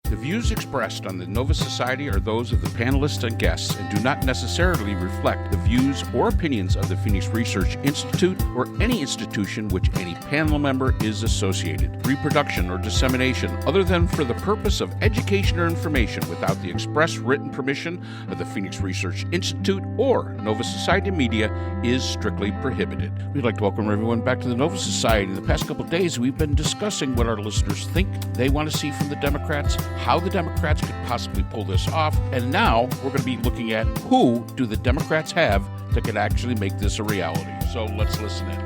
The views expressed on the Nova Society are those of the panelists and guests and do not necessarily reflect the views or opinions of the Phoenix Research Institute or any institution which any panel member is associated. Reproduction or dissemination, other than for the purpose of education or information without the express written permission of the Phoenix Research Institute or Nova Society Media, is strictly prohibited. We'd like to welcome everyone back to the Nova Society. In the past couple of days, we've been discussing what our listeners think they want to see from the Democrats, how the Democrats could possibly pull this off, and now we're going to be looking at who do the Democrats have that could actually make this a reality. So let's listen in.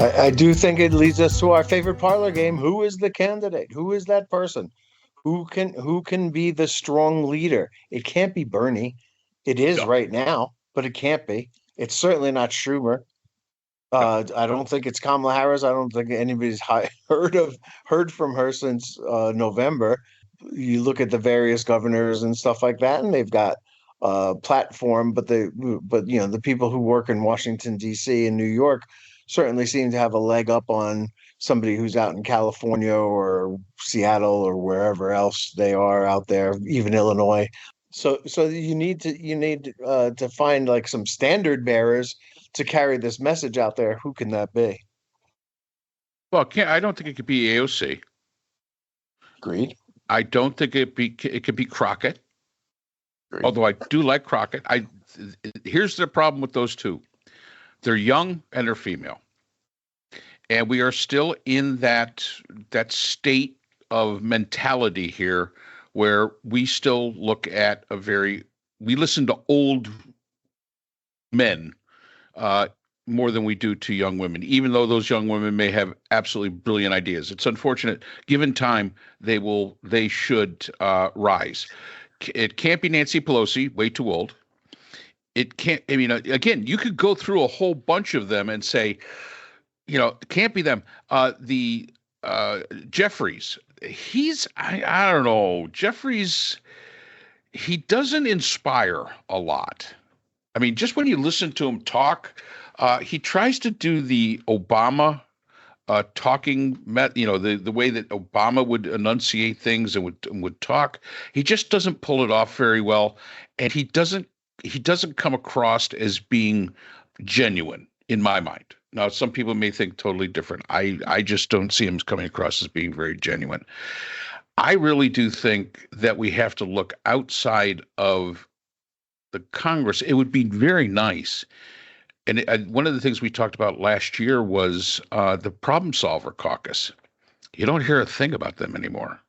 I do think it leads us to our favorite parlor game. Who is the candidate? Who is that person? Who can be the strong leader? It can't be Bernie. It is right now, but it can't be. It's certainly not Schumer. I don't think it's Kamala Harris. I don't think anybody's heard from her since November. You look at the various governors and stuff like that, and they've got a platform, but the people who work in Washington, D.C. and New York certainly seem to have a leg up on somebody who's out in California or Seattle or wherever else they are out there, even Illinois. So you need to find like some standard bearers to carry this message out there. Who can that be? Well, I don't think it could be AOC. Agreed. I don't think it could be Crockett. Agreed. Although I do like Crockett. Here's the problem with those two. They're young and they're female. And we are still in that state of mentality here where we still look at we listen to old men more than we do to young women, even though those young women may have absolutely brilliant ideas. It's unfortunate. Given time, they should rise. It can't be Nancy Pelosi, way too old. It can't, again, you could go through a whole bunch of them and say, it can't be them. Jeffries, I don't know. Jeffries, he doesn't inspire a lot. I mean, just when you listen to him talk, he tries to do the Obama talking, the way that Obama would enunciate things and would talk. He just doesn't pull it off very well, and he doesn't come across as being genuine in my mind. Now, some people may think totally different. I just don't see him coming across as being very genuine. I really do think that we have to look outside of the Congress. It would be very nice. And one of the things we talked about last year was the Problem Solver Caucus. You don't hear a thing about them anymore.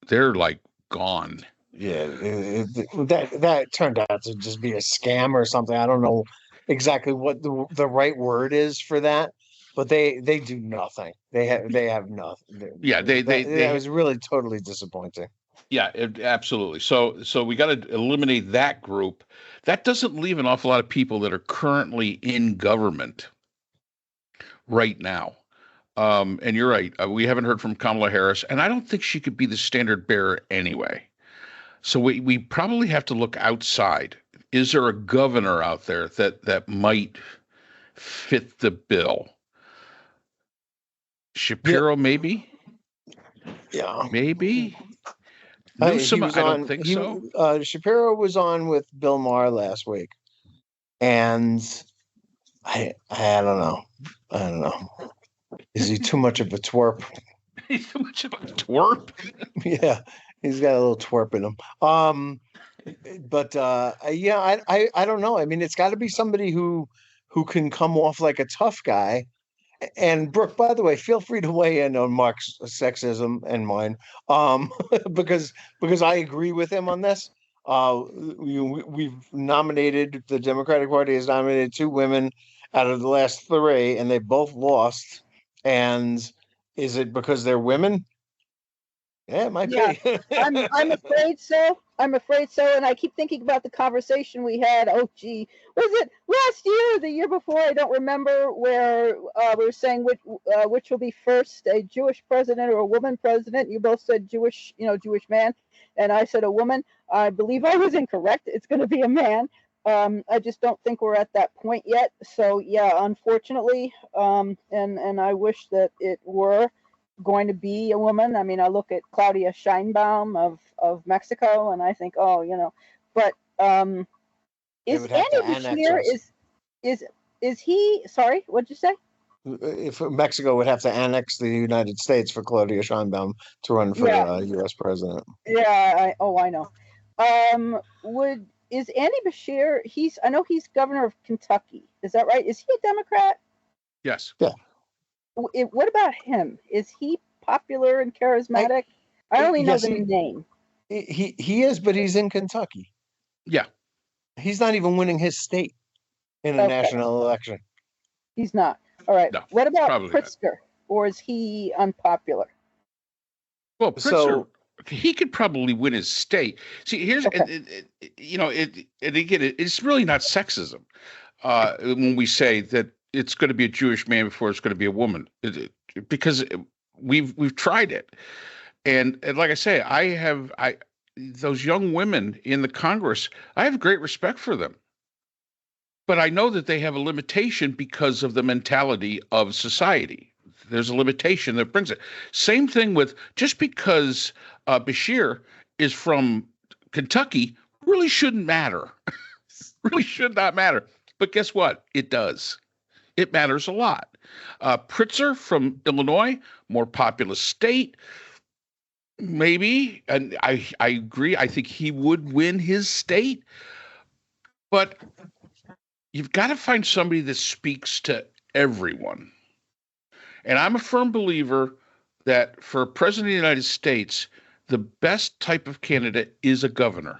They're like gone. Yeah, that turned out to just be a scam or something. I don't know exactly what the right word is for that, but they do nothing. They have nothing. Yeah, that was really totally disappointing. Yeah, absolutely. So we got to eliminate that group. That doesn't leave an awful lot of people that are currently in government right now. And you're right. We haven't heard from Kamala Harris, and I don't think she could be the standard bearer anyway. So we probably have to look outside. Is there a governor out there that might fit the bill? Shapiro, maybe? Yeah. Maybe? Newsom, I don't think so. Shapiro was on with Bill Maher last week, and I don't know. Is he too much of a twerp? He's too much of a twerp? Yeah, he's got a little twerp in him. I don't know. I mean, it's got to be somebody who can come off like a tough guy. And Brooke, by the way, feel free to weigh in on Mark's sexism and mine, because I agree with him on this. We've nominated, the Democratic Party has nominated 2 women out of the last 3, and they both lost. And is it because they're women? Yeah, it might be. I'm afraid so. And I keep thinking about the conversation we had. Oh, gee, was it last year or the year before? I don't remember, where we were saying which will be first, a Jewish president or a woman president. You both said Jewish man, and I said a woman. I believe I was incorrect. It's going to be a man. I just don't think we're at that point yet. So yeah, unfortunately, and I wish that it were. going to be a woman. I mean, I look at Claudia Sheinbaum of Mexico, and I think, oh, but They is would have Andy to annex Bashir us. is is he? Sorry, what'd you say? If Mexico would have to annex the United States for Claudia Sheinbaum to run for Yeah, U.S. president. yeah. I know. Would is Andy Bashir? I know he's governor of Kentucky. Is that right? Is he a Democrat? Yes. Yeah. What about him? Is he popular and charismatic? I only know Yes, the name. he is, but he's in Kentucky. Yeah. He's not even winning his state in a Okay, national election. he's not. All right. No, What about probably not. Pritzker? Or is he unpopular? Well, Pritzker, So he could probably win his state. See, here's, Okay. and again, it's really not sexism when we say that it's going to be a Jewish man before it's going to be a woman, because we've tried it, and like I say, those young women in the Congress, I have great respect for them. But I know that they have a limitation because of the mentality of society. There's a limitation that brings it. Same thing with just because Bashir is from Kentucky really shouldn't matter. Really should not matter. But guess what? It does. It matters a lot. Pritzker from Illinois, more populous state, maybe. And I agree. I think he would win his state. But you've got to find somebody that speaks to everyone. And I'm a firm believer that for president of the United States, the best type of candidate is a governor.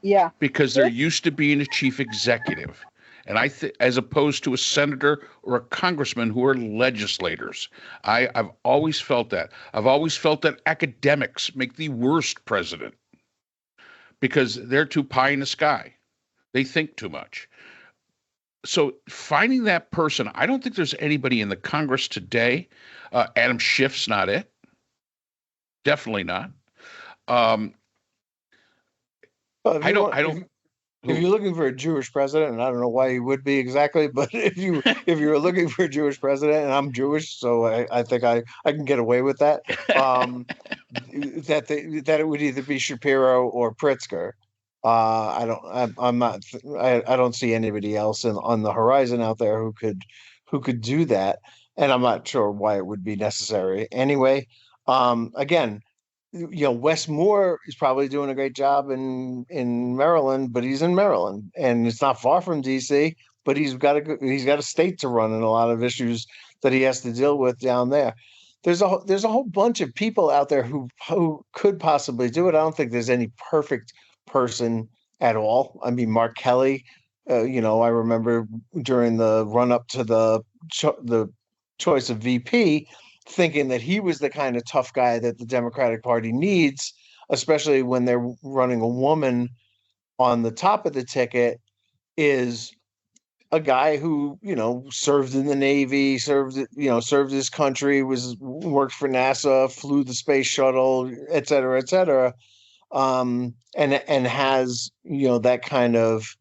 Yeah. Because they're used to being a chief executive. And as opposed to a senator or a congressman who are legislators. I've always felt that. I've always felt that academics make the worst president because they're too pie in the sky. They think too much. So finding that person, I don't think there's anybody in the Congress today. Adam Schiff's not it. Definitely not. I don't. If you're looking for a Jewish president, and I don't know why you would be exactly, but if you're looking for a Jewish president, and I'm Jewish, so I think I can get away with that. That it would either be Shapiro or Pritzker. I don't see anybody else on the horizon out there who could do that, and I'm not sure why it would be necessary anyway. Again, Wes Moore is probably doing a great job in Maryland, but he's in Maryland, and it's not far from DC. But he's got a state to run and a lot of issues that he has to deal with down there. There's a whole bunch of people out there who could possibly do it. I don't think there's any perfect person at all. I mean, Mark Kelly, I remember during the run up to the choice of VP, thinking that he was the kind of tough guy that the Democratic Party needs, especially when they're running a woman on the top of the ticket, is a guy who, served in the Navy, served his country, worked for NASA, flew the space shuttle, et cetera, and has, that kind of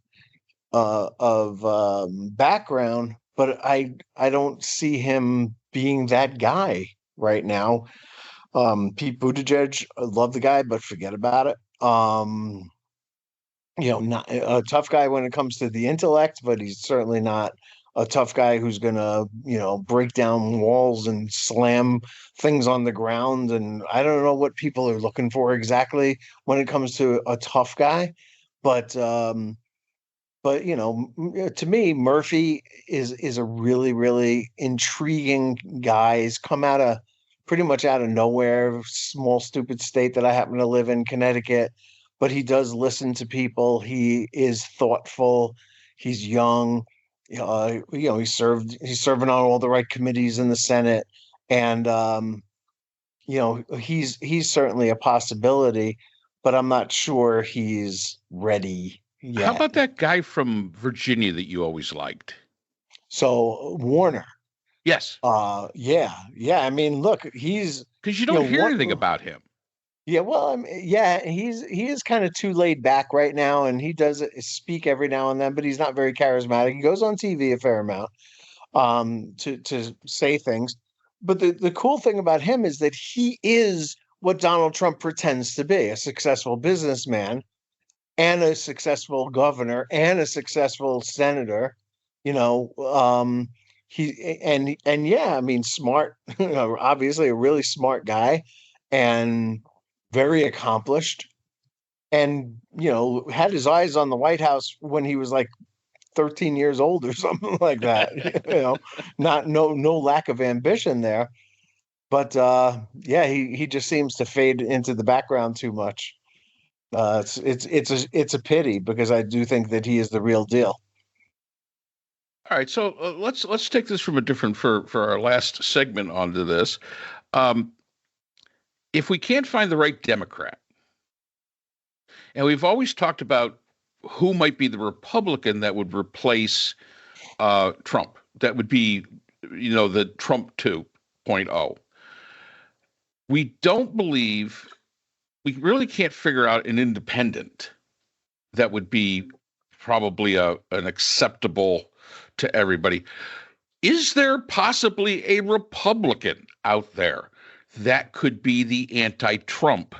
background. But I don't see him being that guy right now. Pete Buttigieg, I love the guy, but forget about it. Not a tough guy when it comes to the intellect, but he's certainly not a tough guy who's gonna, break down walls and slam things on the ground. And I don't know what people are looking for exactly when it comes to a tough guy, but to me, Murphy is a really, really intriguing guy. He's come pretty much out of nowhere, small, stupid state that I happen to live in, Connecticut. But he does listen to people. He is thoughtful. He's young. He's serving on all the right committees in the Senate, and he's certainly a possibility. But I'm not sure he's ready. How about that guy from Virginia that you always liked? So Warner. Yes. Yeah. I mean, look, he's because you don't hear anything about him. Yeah, well, he is kind of too laid back right now, and he does speak every now and then, but he's not very charismatic. He goes on TV a fair amount, to say things, but the cool thing about him is that he is what Donald Trump pretends to be, a successful businessman and a successful governor and a successful senator. You know, and yeah, I mean, smart, obviously a really smart guy and very accomplished. And, had his eyes on the White House when he was like 13 years old or something like that. Not no lack of ambition there. But yeah, he just seems to fade into the background too much. It's a pity because I do think that he is the real deal. All right, so let's take this from a different for our last segment onto this. Um, if we can't find the right Democrat, and we've always talked about who might be the Republican that would replace Trump, that would be, the Trump 2.0. We don't believe, we really can't figure out an independent that would be probably an acceptable to everybody. Is there possibly a Republican out there that could be the anti-Trump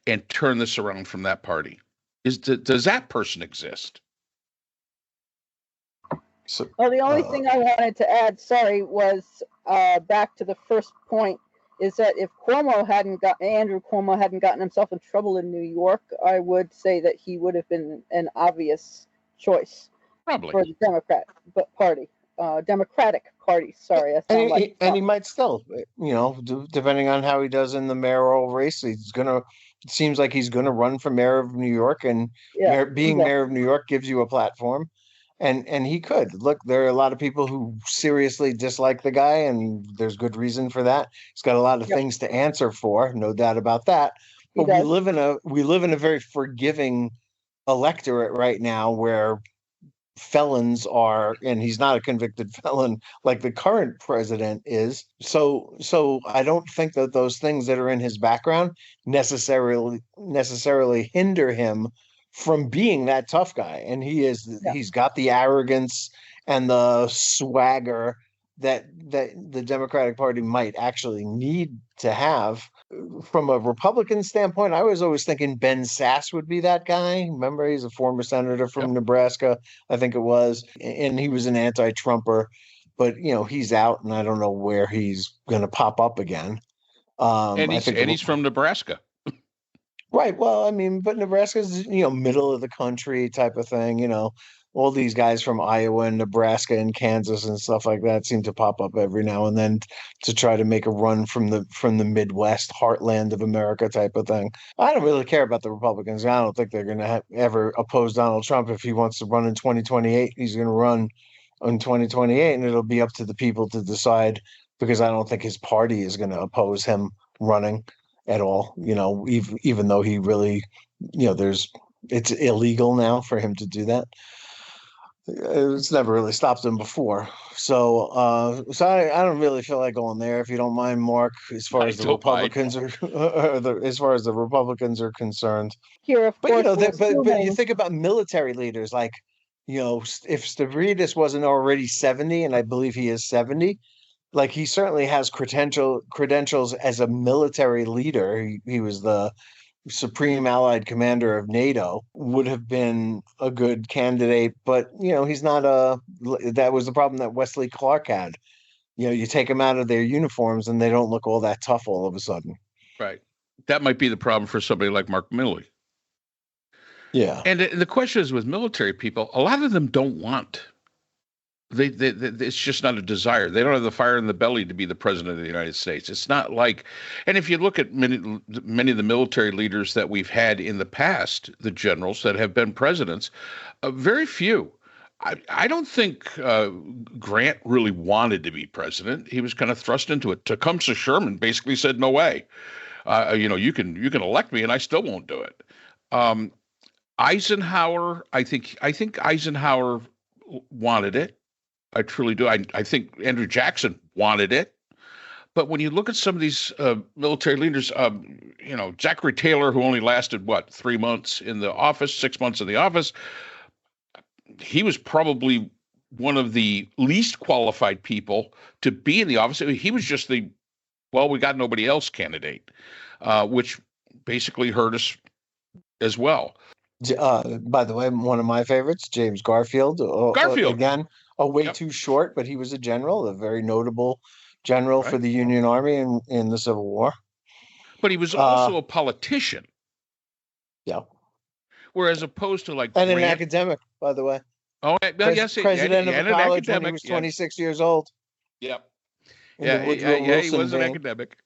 and turn this around from that party? Does that person exist? So, Well, the only thing I wanted to add, sorry, was back to the first point, is that if Andrew Cuomo hadn't gotten himself in trouble in New York, I would say that he would have been an obvious choice Probably for the Democratic Party. Sorry, and he might still, depending on how he does in the mayoral race, it seems like he's gonna run for mayor of New York, and being mayor of New York gives you a platform. And he could. Look, there are a lot of people who seriously dislike the guy, and there's good reason for that. He's got a lot of things to answer for, no doubt about that. But we live in a very forgiving electorate right now where felons are, and he's not a convicted felon like the current president is. So I don't think that those things that are in his background necessarily hinder him from being that tough guy. And he's got the arrogance and the swagger that the Democratic Party might actually need to have. From a Republican standpoint, I was always thinking Ben Sasse would be that guy. Remember, he's a former senator from Nebraska, I think it was, and he was an anti-Trumper, but he's out, and I don't know where he's going to pop up again. And he's from Nebraska. Right. Well, I mean, but Nebraska's, middle of the country type of thing, all these guys from Iowa and Nebraska and Kansas and stuff like that seem to pop up every now and then to try to make a run from the Midwest heartland of America type of thing. I don't really care about the Republicans. I don't think they're going to ever oppose Donald Trump. If he wants to run in 2028, he's going to run in 2028, and it'll be up to the people to decide, because I don't think his party is going to oppose him running at all, even though he really, it's illegal now for him to do that. It's never really stopped him before. So I don't really feel like going there, if you don't mind, Mark, as far as the Republicans are concerned. Here, of course, but you think about military leaders, like, if Stavridis wasn't already 70, and I believe he is 70, like, he certainly has credentials as a military leader. He was the Supreme Allied Commander of NATO, would have been a good candidate, but he's not that was the problem that Wesley Clark had. You take them out of their uniforms and they don't look all that tough all of a sudden. Right. That might be the problem for somebody like Mark Milley. Yeah. And the question is, with military people, a lot of them don't want. They it's just not a desire. They don't have the fire in the belly to be the president of the United States. It's not like, and if you look at many of the military leaders that we've had in the past, the generals that have been presidents, very few. I don't think Grant really wanted to be president. He was kind of thrust into it. Tecumseh Sherman basically said, "No way. You can elect me, and I still won't do it." Eisenhower, I think Eisenhower wanted it. I truly do. I think Andrew Jackson wanted it. But when you look at some of these military leaders, Zachary Taylor, who only lasted, 3 months in the office, 6 months in the office, he was probably one of the least qualified people to be in the office. He was just we got nobody else candidate, which basically hurt us as well. By the way, one of my favorites, James Garfield. Garfield. Again, way too short, but he was a general, a very notable general for the Union Army in the Civil War. But he was also a politician. Yeah. Whereas opposed to like and an academic, by the way. Oh, yes, president of a college when he was 26 years old. Yep. He was an academic.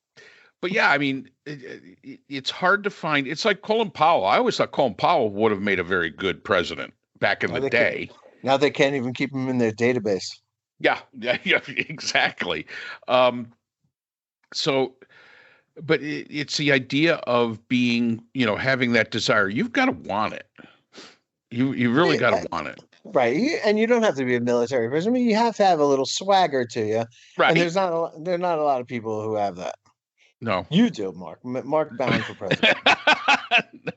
But yeah, I mean, it's hard to find. It's like Colin Powell. I always thought Colin Powell would have made a very good president back in the day. Now they can't even keep him in their database. Yeah, exactly. So, but it's the idea of being, having that desire. You've got to want it. You really got to want it. Right. And you don't have to be a military person. I mean, you have to have a little swagger to you. Right. And there are not a lot of people who have that. No. You do, Mark. Mark Bound for president.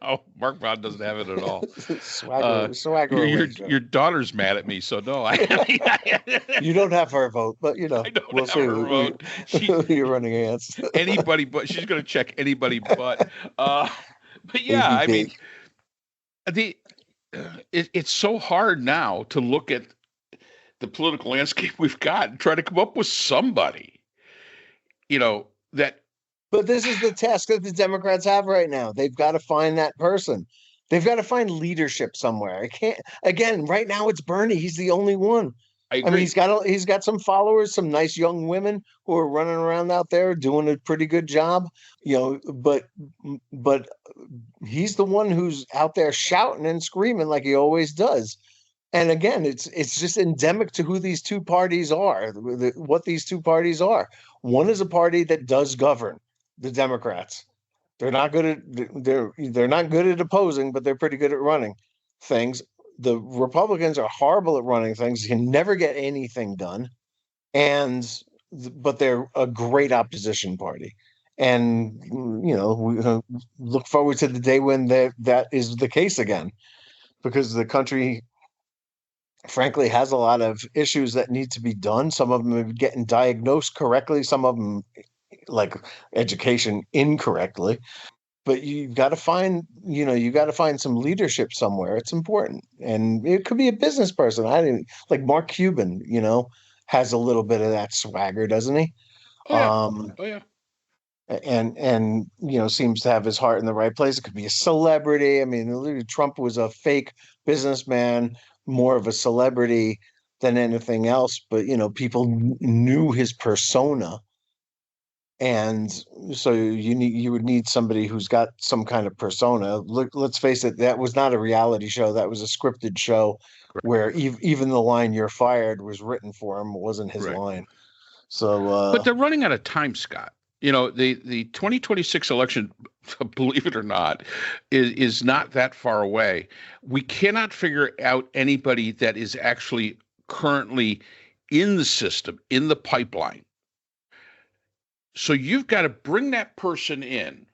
No, Mark Bound doesn't have it at all. Swagger. Your daughter's mad at me, so no. You don't have her vote, but we'll see who you're running against. Anybody but. She's going to check anybody but. But yeah, I mean, it's so hard now to look at the political landscape we've got and try to come up with somebody, that. But this is the task that the Democrats have right now. They've got to find that person. They've got to find leadership somewhere. I can't. Again, right now it's Bernie. He's the only one. I mean, he's got some followers, some nice young women who are running around out there doing a pretty good job. But he's the one who's out there shouting and screaming like he always does. And again, it's just endemic to who these two parties are. What these two parties are. One is a party that does govern. The Democrats, they're not good at opposing, but they're pretty good at running things. The Republicans are horrible at running things. You can never get anything done, but they're a great opposition party. And we look forward to the day when that is the case again, because the country, frankly, has a lot of issues that need to be done. Some of them are getting diagnosed correctly. Some of them, like education, incorrectly. But you've got to find some leadership somewhere. It's important. And it could be a business person. Like Mark Cuban, has a little bit of that swagger, doesn't he? Oh, yeah. And seems to have his heart in the right place. It could be a celebrity. I mean, Trump was a fake businessman, more of a celebrity than anything else. But, people knew his persona. And so you would need somebody who's got some kind of persona. Let's face it, that was not a reality show. That was a scripted show where even the line "you're fired" was written for him. It wasn't his line. So, but they're running out of time, Scott. The 2026 election, believe it or not, is not that far away. We cannot figure out anybody that is actually currently in the system, in the pipeline. So you've got to bring that person in,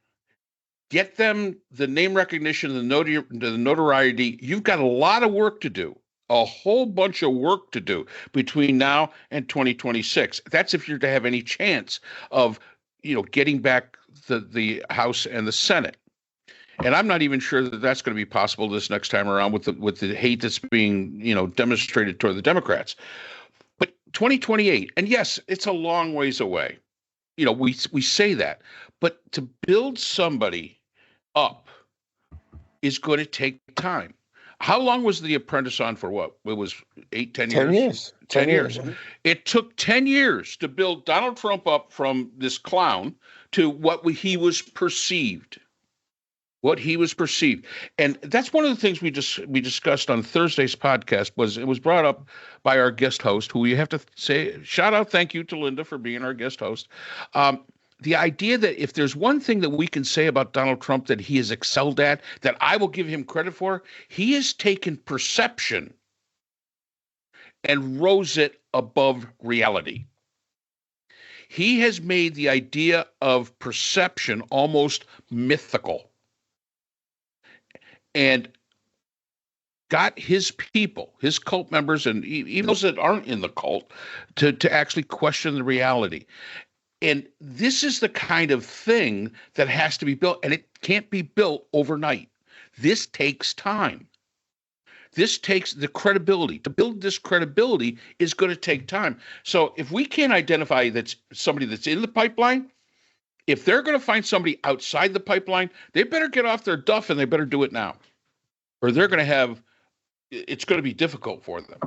get them the name recognition, the notoriety. You've got a lot of work to do, a whole bunch of work to do between now and 2026. That's if you're to have any chance of, getting back the House and the Senate. And I'm not even sure that that's going to be possible this next time around with the hate that's being, demonstrated toward the Democrats. But 2028, and yes, it's a long ways away. We say that, but to build somebody up is going to take time. How long was The Apprentice on for? What? It was 10 years? 10 years. 10 years. It took 10 years to build Donald Trump up from this clown to what he was perceived. What he was perceived. And that's one of the things we discussed on Thursday's podcast. It was brought up by our guest host, who we have to say, shout out, thank you to Linda for being our guest host. The idea that if there's one thing that we can say about Donald Trump that he has excelled at, that I will give him credit for, he has taken perception and rose it above reality. He has made the idea of perception almost mythical. And got his people, his cult members, and even those that aren't in the cult, to actually question the reality. And this is the kind of thing that has to be built, and it can't be built overnight. This takes time. This takes the credibility. To build this credibility is going to take time. So if we can't identify that's somebody that's in the pipeline, if they're going to find somebody outside the pipeline, they better get off their duff and they better do it now, or they're going to have, it's going to be difficult for them.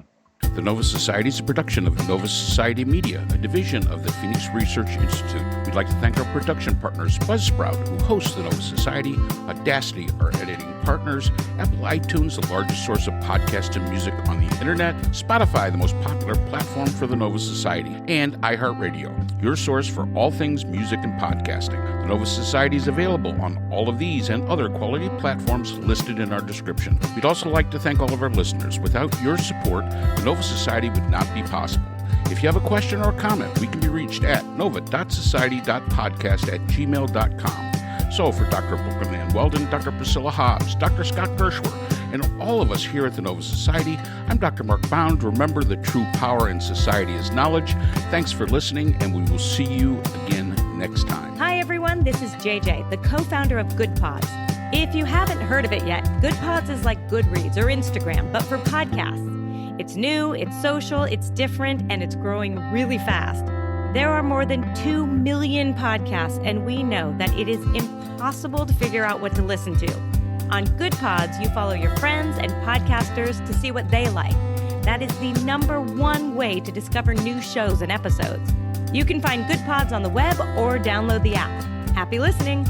The Nova Society is a production of Nova Society Media, a division of the Phoenix Research Institute. We'd like to thank our production partners, Buzzsprout, who hosts the Nova Society, Audacity, our editing partners, Apple iTunes, the largest source of podcasts and music on the internet, Spotify, the most popular platform for the Nova Society, and iHeartRadio, your source for all things music and podcasting. The Nova Society is available on all of these and other quality platforms listed in our description. We'd also like to thank all of our listeners. Without your support, the Nova Society would not be possible. If you have a question or a comment, we can be reached at nova.society.podcast@gmail.com. So for Dr. Brooklyn Ann Weldon, Dr. Priscilla Hobbs, Dr. Scott Gershwer, and all of us here at the Nova Society, I'm Dr. Mark Bound. Remember, the true power in society is knowledge. Thanks for listening, and we will see you again next time. Hi, everyone. This is JJ, the co-founder of Good Pods. If you haven't heard of it yet, Good Pods is like Goodreads or Instagram, but for podcasts. It's new, it's social, it's different, and it's growing really fast. There are more than 2 million podcasts, and we know that it is impossible to figure out what to listen to. On Good Pods, you follow your friends and podcasters to see what they like. That is the #1 way to discover new shows and episodes. You can find Good Pods on the web or download the app. Happy listening!